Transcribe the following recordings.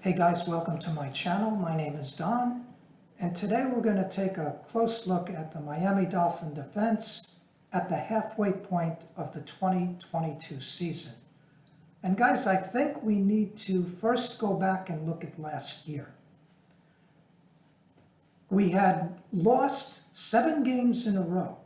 Hey guys, welcome to my channel. My name is Don, and today we're going to take a close look at the Miami Dolphin defense at the halfway point of the 2022 season. And guys, I think we need to first go back and look at last year. We had lost 7 games in a row,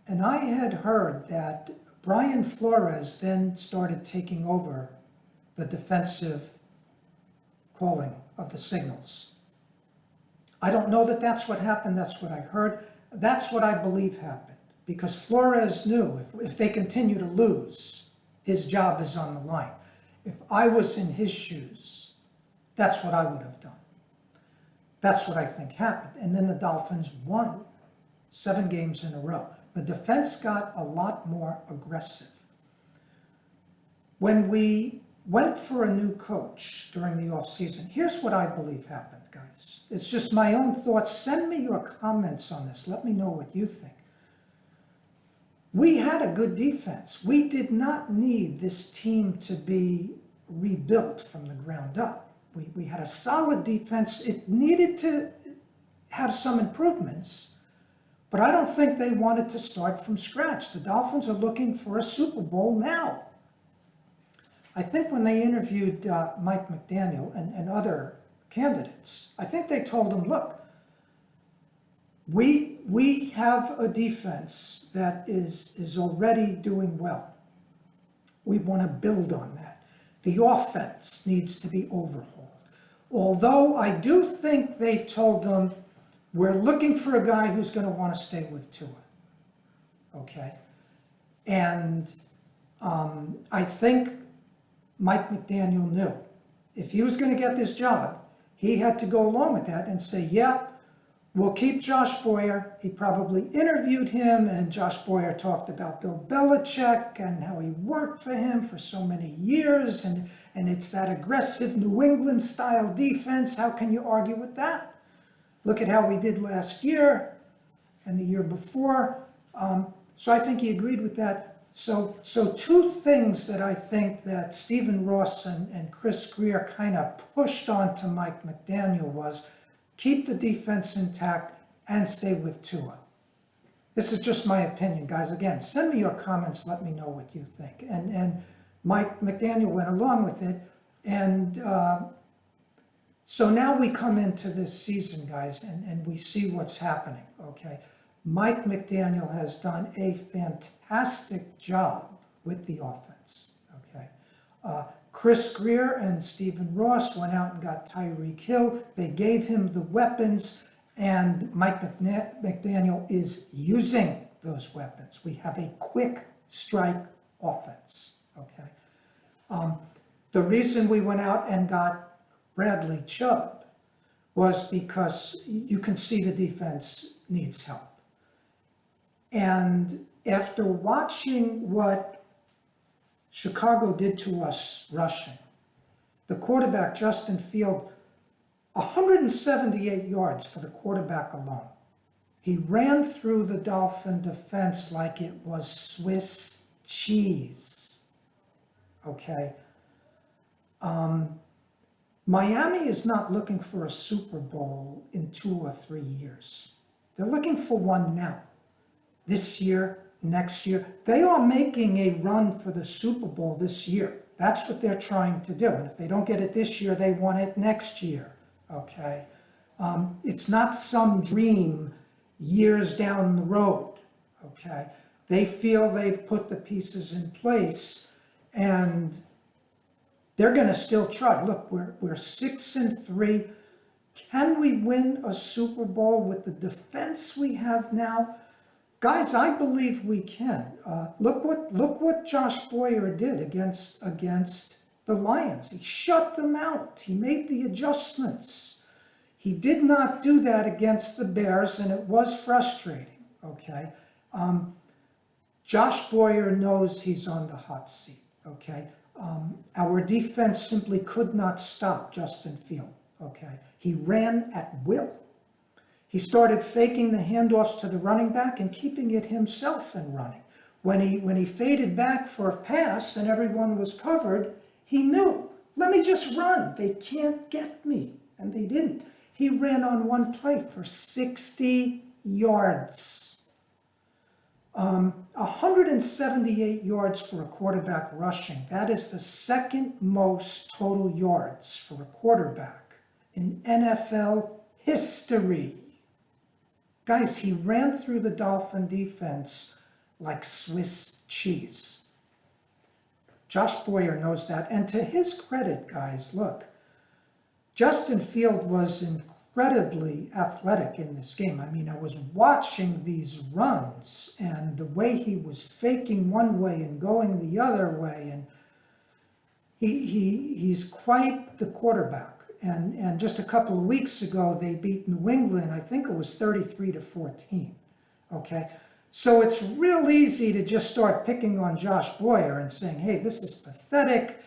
and I had heard that Brian Flores then started taking over the defensive calling of the signals. I don't know that that's what happened. That's what I heard. That's what I believe happened, because Flores knew if they continue to lose, his job is on the line. If I was in his shoes, that's what I would have done. That's what I think happened. And then the Dolphins won 7 games in a row. The defense got a lot more aggressive. When we went for a new coach during the offseason, here's what I believe happened, guys. It's just my own thoughts. Send me your comments on this. Let me know what you think. We had a good defense. We did not need this team to be rebuilt from the ground up. We had a solid defense. It needed to have some improvements, but I don't think they wanted to start from scratch. The Dolphins are looking for a Super Bowl now. I think when they interviewed Mike McDaniel and other candidates, I think they told him, look, we have a defense that is already doing well. We want to build on that. The offense needs to be overhauled. Although I do think they told them, we're looking for a guy who's going to want to stay with Tua. Okay? And I think Mike McDaniel knew if he was going to get this job, he had to go along with that and say, yeah, we'll keep Josh Boyer. He probably interviewed him, and Josh Boyer talked about Bill Belichick and how he worked for him for so many years, and it's that aggressive New England style defense. How can you argue with that? Look at how we did last year and the year before. So I think he agreed with that. So 2 things that I think that Stephen Ross and Chris Greer kind of pushed on to Mike McDaniel was keep the defense intact and stay with Tua. This is just my opinion, guys. Again, send me your comments. Let me know what you think. And Mike McDaniel went along with it. And so now we come into this season, guys, and we see what's happening, okay? Mike McDaniel has done a fantastic job with the offense, okay? Chris Greer and Stephen Ross went out and got Tyreek Hill. They gave him the weapons, and Mike McDaniel is using those weapons. We have a quick strike offense, okay? The reason we went out and got Bradley Chubb was because you can see the defense needs help. And after watching what Chicago did to us rushing, the quarterback, Justin Field, 178 yards for the quarterback alone. He ran through the Dolphin defense like it was Swiss cheese. Okay? Miami is not looking for a Super Bowl in 2 or 3 years. They're looking for one now. This year, next year. They are making a run for the Super Bowl this year. That's what they're trying to do. And if they don't get it this year, they want it next year. Okay? It's not some dream years down the road. Okay? They feel they've put the pieces in place, and they're going to still try. Look, we're 6-3. Can we win a Super Bowl with the defense we have now? Guys, I believe we can. Look what Josh Boyer did against the Lions. He shut them out. He made the adjustments. He did not do that against the Bears, and it was frustrating. Okay, Josh Boyer knows he's on the hot seat. Okay, our defense simply could not stop Justin Field. Okay, he ran at will. He started faking the handoffs to the running back and keeping it himself and running. When he faded back for a pass and everyone was covered, he knew let me just run. They can't get me. And they didn't. He ran on one play for 60 yards. 178 yards for a quarterback rushing. That is the second most total yards for a quarterback in NFL history. Guys, he ran through the Dolphin defense like Swiss cheese. Josh Boyer knows that. And to his credit, guys, look, Justin Field was incredibly athletic in this game. I mean, I was watching these runs and the way he was faking one way and going the other way, and he's quite the quarterback. And just a couple of weeks ago, they beat New England. I think it was 33-14. Okay, so it's real easy to just start picking on Josh Boyer and saying, "Hey, this is pathetic."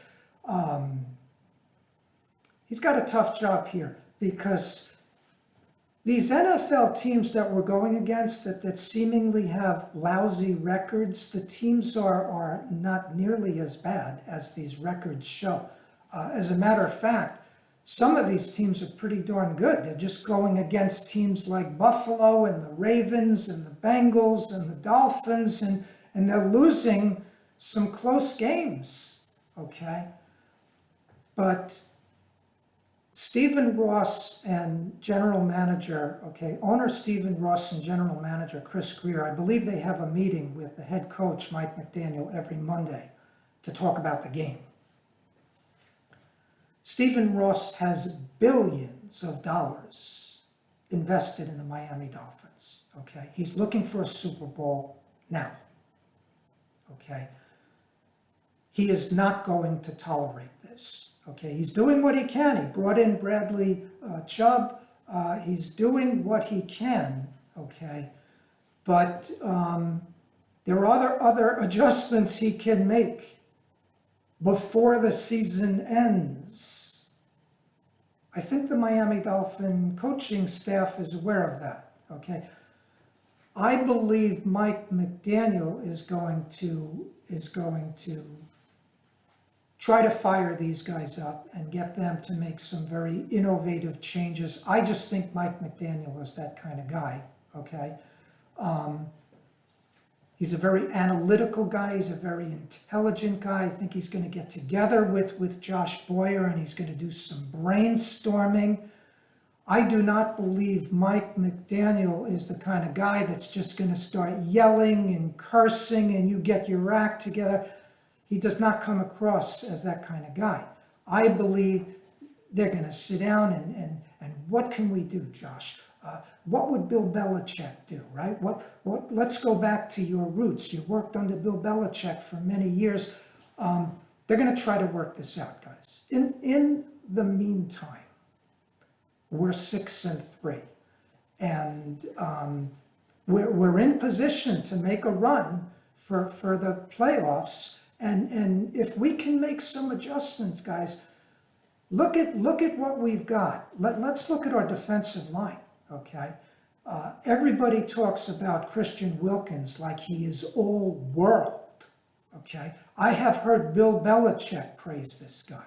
He's got a tough job here because these NFL teams that we're going against that seemingly have lousy records, the teams are not nearly as bad as these records show. As a matter of fact, some of these teams are pretty darn good. They're just going against teams like Buffalo and the Ravens and the Bengals and the Dolphins, and they're losing some close games, okay? But Stephen Ross and general manager, owner Stephen Ross and general manager Chris Greer, I believe they have a meeting with the head coach, Mike McDaniel, every Monday to talk about the game. Stephen Ross has billions of dollars invested in the Miami Dolphins, okay? He's looking for a Super Bowl now, okay? He is not going to tolerate this, okay? He's doing what he can. He brought in Bradley Chubb. He's doing what he can, okay? But there are other adjustments he can make before the season ends. I think the Miami Dolphin coaching staff is aware of that, okay? I believe Mike McDaniel is going to try to fire these guys up and get them to make some very innovative changes. I just think Mike McDaniel is that kind of guy, okay? He's a very analytical guy. He's a very intelligent guy. I think he's going to get together with Josh Boyer and he's going to do some brainstorming. I do not believe Mike McDaniel is the kind of guy that's just going to start yelling and cursing and you get your act together. He does not come across as that kind of guy. I believe they're going to sit down and what can we do, Josh? What would Bill Belichick do, right? Let's go back to your roots. You worked under Bill Belichick for many years. They're going to try to work this out, guys. In the meantime, we're 6-3, and we're in position to make a run for the playoffs. And if we can make some adjustments, guys, look at what we've got. Let's look at our defensive line. Okay, everybody talks about Christian Wilkins like he is all world. Okay, I have heard Bill Belichick praise this guy.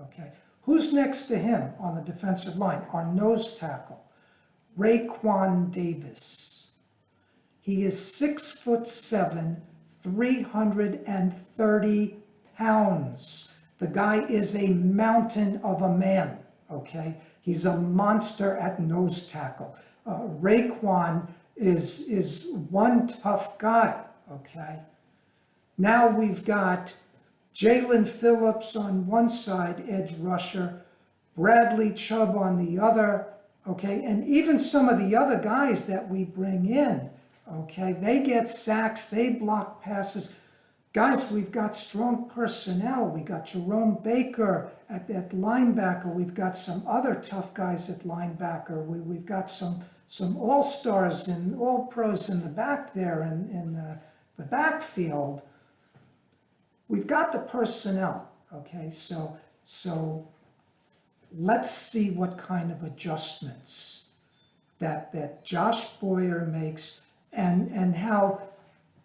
Okay, who's next to him on the defensive line? Our nose tackle, Raekwon Davis. He is 6'7", 330 pounds. The guy is a mountain of a man. Okay. He's a monster at nose tackle. Raekwon is one tough guy, okay? Now we've got Jalen Phillips on one side, edge rusher, Bradley Chubb on the other, okay? And even some of the other guys that we bring in, okay, they get sacks, they block passes. Guys, we've got strong personnel. We got Jerome Baker at linebacker. We've got some other tough guys at linebacker. We've got some all-stars and all-pros in the back there in the backfield. We've got the personnel, okay? So let's see what kind of adjustments that Josh Boyer makes and how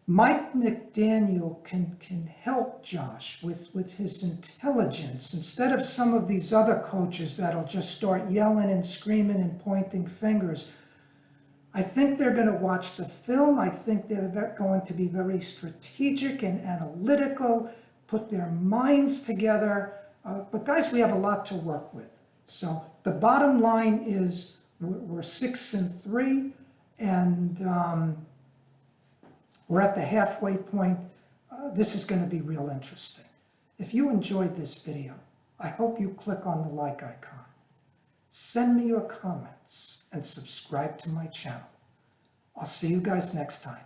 Mike McDaniel can help Josh with his intelligence instead of some of these other coaches that'll just start yelling and screaming and pointing fingers. I think they're going to watch the film. I think they're going to be very strategic and analytical, put their minds together. But guys, we have a lot to work with. So the bottom line is we're 6-3, and we're at the halfway point. This is going to be real interesting. If you enjoyed this video, I hope you click on the like icon. Send me your comments and subscribe to my channel. I'll see you guys next time.